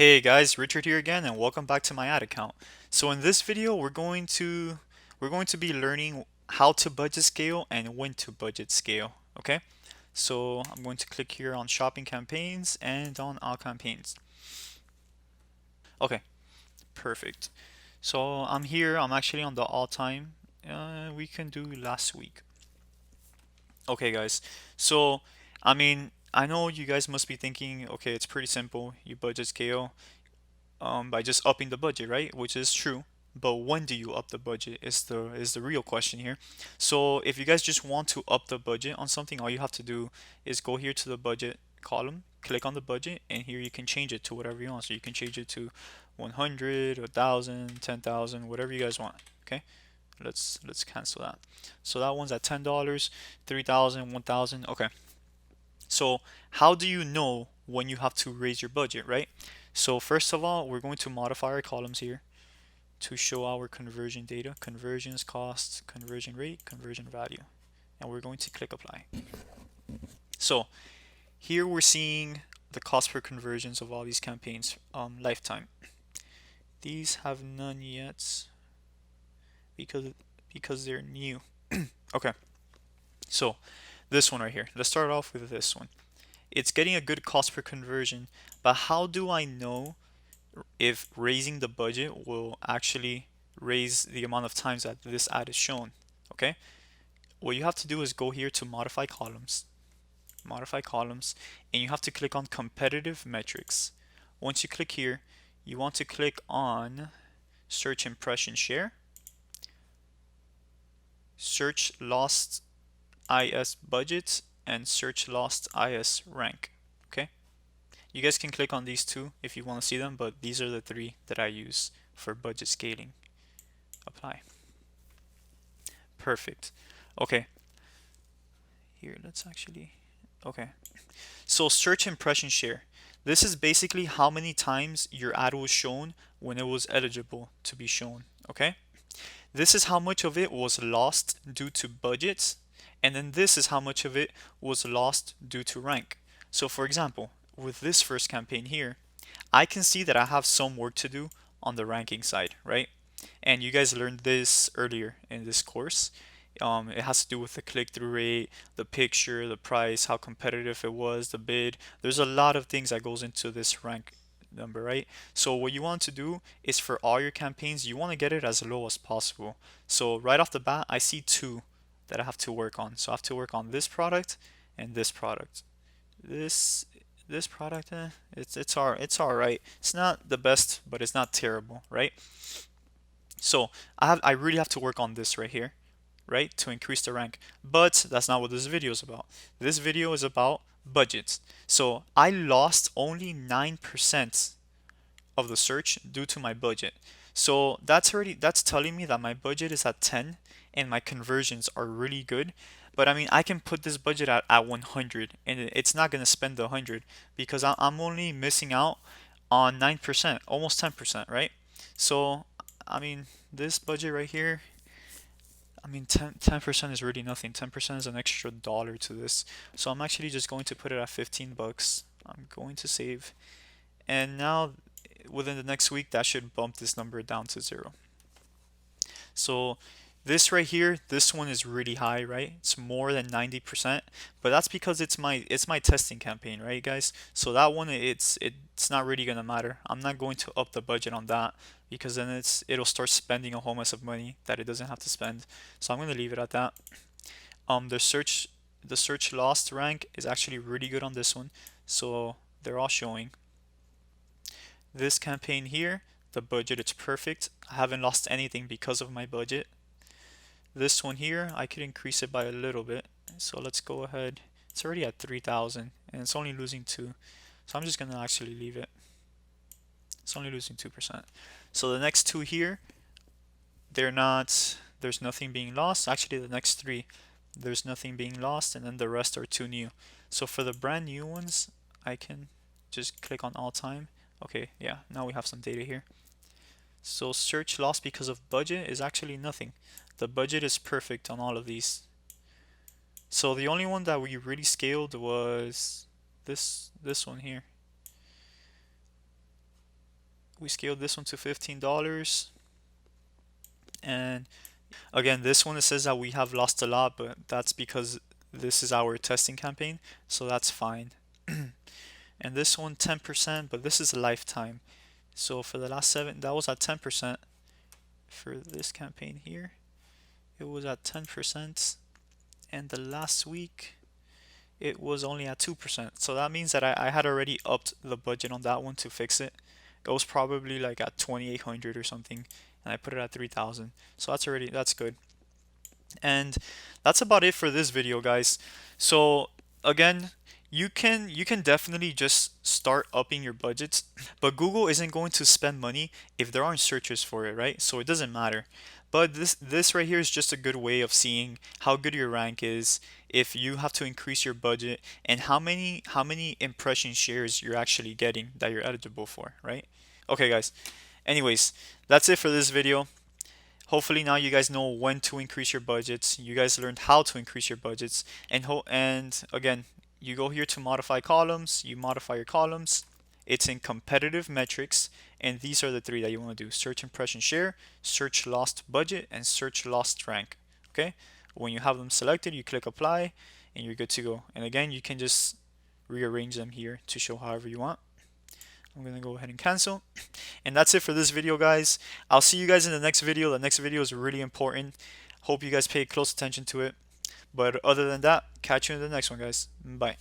Hey guys, Richard here again and welcome back to my ad account. So in this video we're going to be learning how to budget scale and when to budget scale, okay? So I'm going to click here on shopping campaigns and on all campaigns. Okay, perfect. So I'm here, I'm actually on the all time. We can do last week. Okay guys, so I know you guys must be thinking, okay, it's pretty simple. You budget scale by just upping the budget, right? Which is true. But when do you up the budget is the real question here. So if you guys just want to up the budget on something, all you have to do is go here to the budget column, click on the budget, and here you can change it to whatever you want. So you can change it to 100, 1,000, 10,000, whatever you guys want. Okay, let's cancel that. So that one's at $10, 3,000, 1,000. Okay. So how do you know when you have to raise your budget, right? So first of all, we're going to modify our columns here to show our conversion data, conversions, costs, conversion rate, conversion value. And we're going to click apply. So here we're seeing the cost per conversions of all these campaigns lifetime. These have none yet because they're new. Okay, so this one right here. Let's start off with this one. It's getting a good cost per conversion, but how do I know if raising the budget will actually raise the amount of times that this ad is shown? Okay, what you have to do is go here to modify columns, and you have to click on competitive metrics. Once you click here, you want to click on search impression share, search lost IS budget, and search lost IS rank. Okay, you guys can click on these two if you want to see them, but these are the three that I use for budget scaling. Apply. Perfect. Okay, here let's actually, okay. So search impression share. This is basically how many times your ad was shown when it was eligible to be shown. Okay, this is how much of it was lost due to budgets, and then this is how much of it was lost due to rank. So for example, with this first campaign here, I can see that I have some work to do on the ranking side, right? And you guys learned this earlier in this course. It has to do with the click-through rate, the picture, the price, how competitive it was, the bid. There's a lot of things that goes into this rank number, right? So what you want to do is for all your campaigns, you want to get it as low as possible. So right off the bat, I see two that I have to work on. So I have to work on this product and this product. This this product, it's all right. It's not the best, but it's not terrible, right? So I really have to work on this right here, right, to increase the rank. But that's not what this video is about. This video is about budgets. So I lost only 9% of the search due to my budget. So that's telling me that my budget is at 10 and my conversions are really good. But I mean, I can put this budget at 100 and it's not going to spend the 100 because I'm only missing out on 9%, almost 10%, right? So, I mean, this budget right here, I mean, 10% is really nothing. 10% is an extra dollar to this. So I'm actually just going to put it at 15 bucks. I'm going to save. And now within the next week, that should bump this number down to 0. So this right here, this one is really high, right? It's more than 90%, but that's because it's my testing campaign, right, guys? So that one it's not really gonna matter. I'm not going to up the budget on that because then it'll start spending a whole mess of money that it doesn't have to spend. So I'm gonna leave it at that. The search lost rank is actually really good on this one. So they're all showing. This campaign here, the budget is perfect. I haven't lost anything because of my budget. This one here, I could increase it by a little bit. So let's go ahead. It's already at 3,000 and it's only losing 2. So I'm just gonna actually leave it. It's only losing 2%. So the next two here, there's nothing being lost. Actually, the next three, there's nothing being lost, and then the rest are too new. So for the brand new ones, I can just click on all time. Okay, yeah, now we have some data here. So search loss because of budget is actually nothing. The budget is perfect on all of these. So the only one that we really scaled was this one here. We scaled this one to $15. And again, this one it says that we have lost a lot, but that's because this is our testing campaign, so that's fine. And this one 10%, but this is a lifetime. So for the last 7, that was at 10%. For this campaign here, it was at 10%, and the last week it was only at 2%. So that means that I had already upped the budget on that one to fix it. It was probably like at 2,800 or something, and I put it at 3,000. So that's good. And that's about it for this video, guys. So again, you can definitely just start upping your budgets, but Google isn't going to spend money if there aren't searches for it, right? So it doesn't matter. But this right here is just a good way of seeing how good your rank is, if you have to increase your budget, and how many impression shares you're actually getting that you're eligible for, right? Okay, guys. Anyways, that's it for this video. Hopefully now you guys know when to increase your budgets. You guys learned how to increase your budgets, and again, you go here to modify columns, you modify your columns. It's in competitive metrics, and these are the three that you want to do: search impression share, search lost budget, and search lost rank. Okay? When you have them selected, you click apply and you're good to go. And again, you can just rearrange them here to show however you want. I'm gonna go ahead and cancel. And that's it for this video, guys. I'll see you guys in the next video. The next video is really important. Hope you guys pay close attention to it. But other than that, catch you in the next one, guys. Bye.